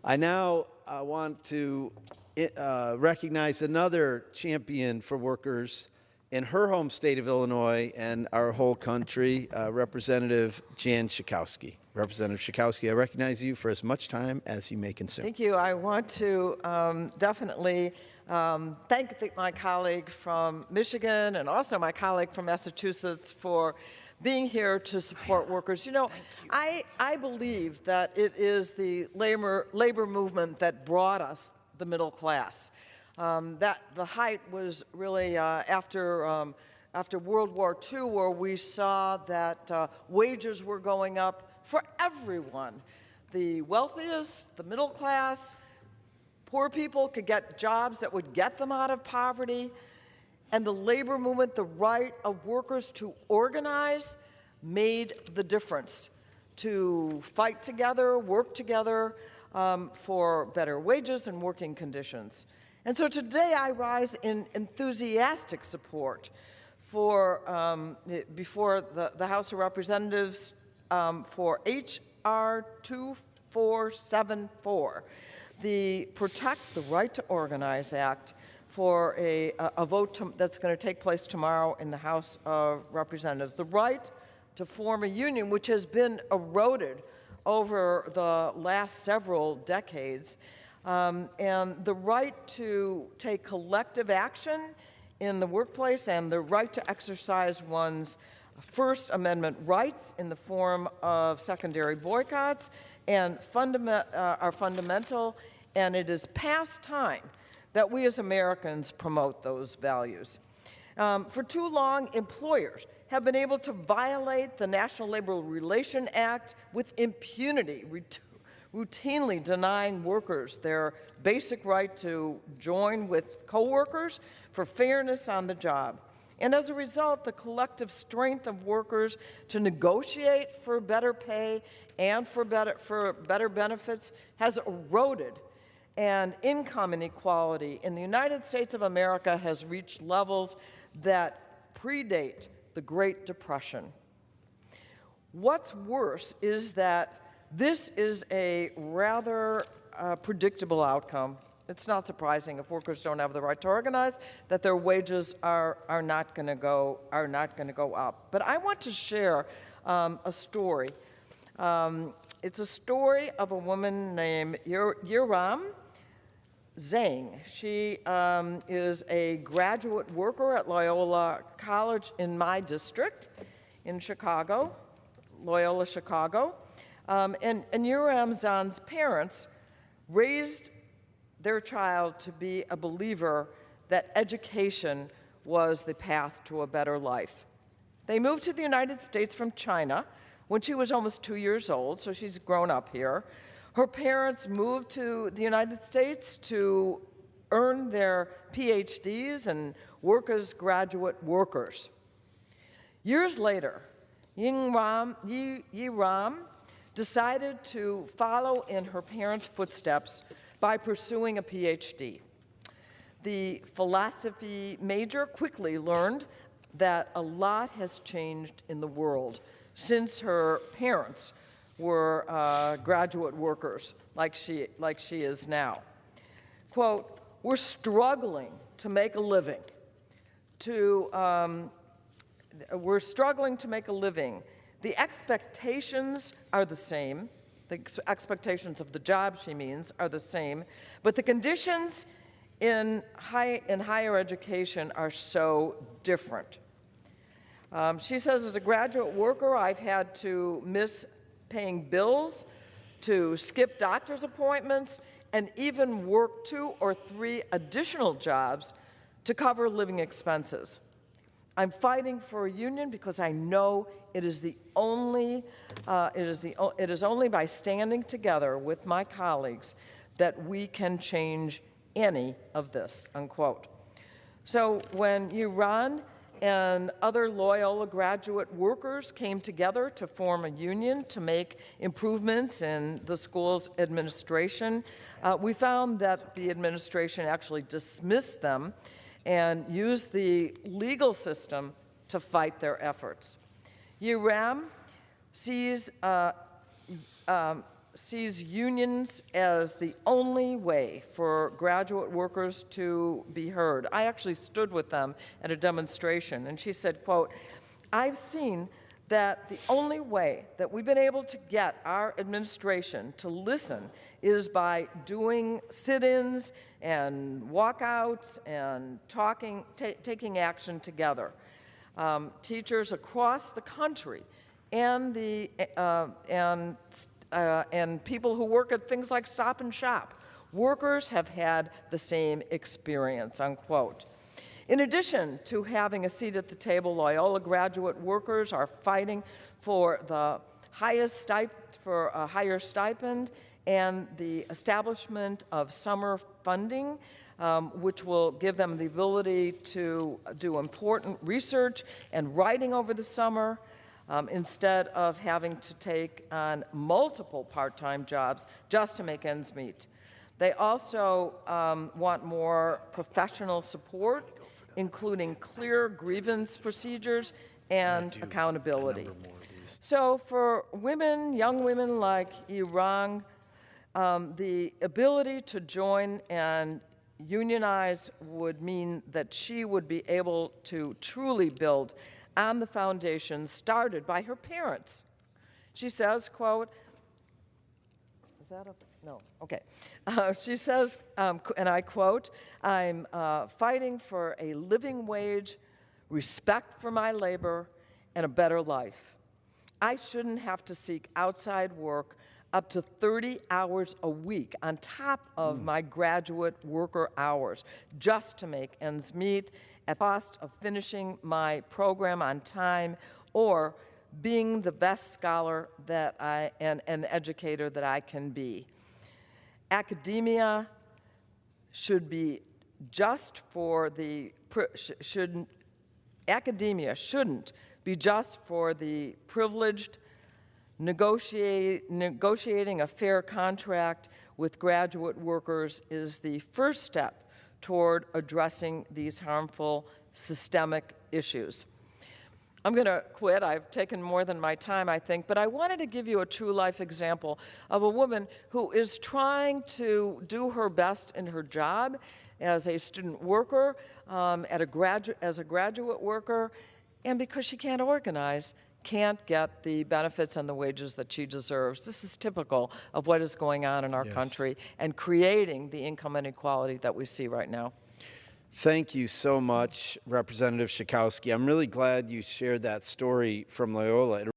I now want to recognize another champion for workers in her home state of Illinois and our whole country, Representative Jan Schakowsky. Representative Schakowsky, I recognize you for as much time as you may consume. Thank you. I want to definitely thank my colleague from Michigan and also my colleague from Massachusetts for being here to support workers. You know, I believe that it is the labor movement that brought us the middle class. That the height was really after World War II, where we saw that wages were going up for everyone. The wealthiest, the middle class, poor people could get jobs that would get them out of poverty. And the labor movement, the right of workers to organize, made the difference, to fight together, work together for better wages and working conditions. And so today I rise in enthusiastic support for, before the House of Representatives for H.R. 2474, the Protect the Right to Organize Act, for a vote that's going to take place tomorrow in the House of Representatives. The right to form a union, which has been eroded over the last several decades, and the right to take collective action in the workplace, and the right to exercise one's First Amendment rights in the form of secondary boycotts and are fundamental, and it is past time that we as Americans promote those values. For too long, employers have been able to violate the National Labor Relations Act with impunity, routinely denying workers their basic right to join with coworkers for fairness on the job. And as a result, the collective strength of workers to negotiate for better pay and for better benefits has eroded, and income inequality in the United States of America has reached levels that predate the Great Depression. What's worse is that this is a rather predictable outcome. It's not surprising if workers don't have the right to organize that their wages are not going to go up. But I want to share a story. It's a story of a woman named Yiram Zhang. She is a graduate worker at Loyola College in my district in Chicago, Loyola Chicago. And Yiram Zhang's parents raised their child to be a believer that education was the path to a better life. They moved to the United States from China when she was almost 2 years old, so she's grown up here. Her parents moved to the United States to earn their PhDs and work as graduate workers. Years later, Yiram decided to follow in her parents' footsteps by pursuing a PhD. The philosophy major quickly learned that a lot has changed in the world since her parents were graduate workers like she is now. Quote, we're struggling to make a living. We're struggling to make a living. The expectations are the same. The expectations of the job, she means, are the same, but the conditions in higher education are so different. She says, as a graduate worker, I've had to miss paying bills, to skip doctor's appointments, and even work 2 or 3 additional jobs to cover living expenses. I'm fighting for a union because I know it is only by standing together with my colleagues that we can change any of this, unquote. So when Yiram and other Loyola graduate workers came together to form a union to make improvements in the school's administration, we found that the administration actually dismissed them and used the legal system to fight their efforts. Yiram sees sees unions as the only way for graduate workers to be heard. I actually stood with them at a demonstration, and she said, quote, "I've seen that the only way that we've been able to get our administration to listen is by doing sit-ins and walkouts and taking action together." Teachers across the country and and people who work at things like Stop and Shop, workers have had the same experience, unquote. In addition to having a seat at the table, Loyola graduate workers are fighting for the highest for a higher stipend and the establishment of summer funding, which will give them the ability to do important research and writing over the summer, instead of having to take on multiple part-time jobs just to make ends meet. They also want more professional support, including clear grievance procedures and accountability. So for women, young women like Irang, the ability to join and unionize would mean that she would be able to truly build on the foundation started by her parents. She says, quote, is that up? No, okay. She says, and I quote, "I'm fighting for a living wage, respect for my labor, and a better life. I shouldn't have to seek outside work up to 30 hours a week on top of my graduate worker hours just to make ends meet at the cost of finishing my program on time or being the best scholar that and educator that I can be. Academia should be just for the academia shouldn't be just for the privileged. Negotiating a fair contract with graduate workers is the first step toward addressing these harmful systemic issues." I'm going to quit. I've taken more than my time, I think, but I wanted to give you a true life example of a woman who is trying to do her best in her job as a student worker, as a graduate worker, and because she can't organize, can't get the benefits and the wages that she deserves. This is typical of what is going on in our country and creating the income inequality that we see right now. Thank you so much, Representative Schakowsky. I'm really glad you shared that story from Loyola.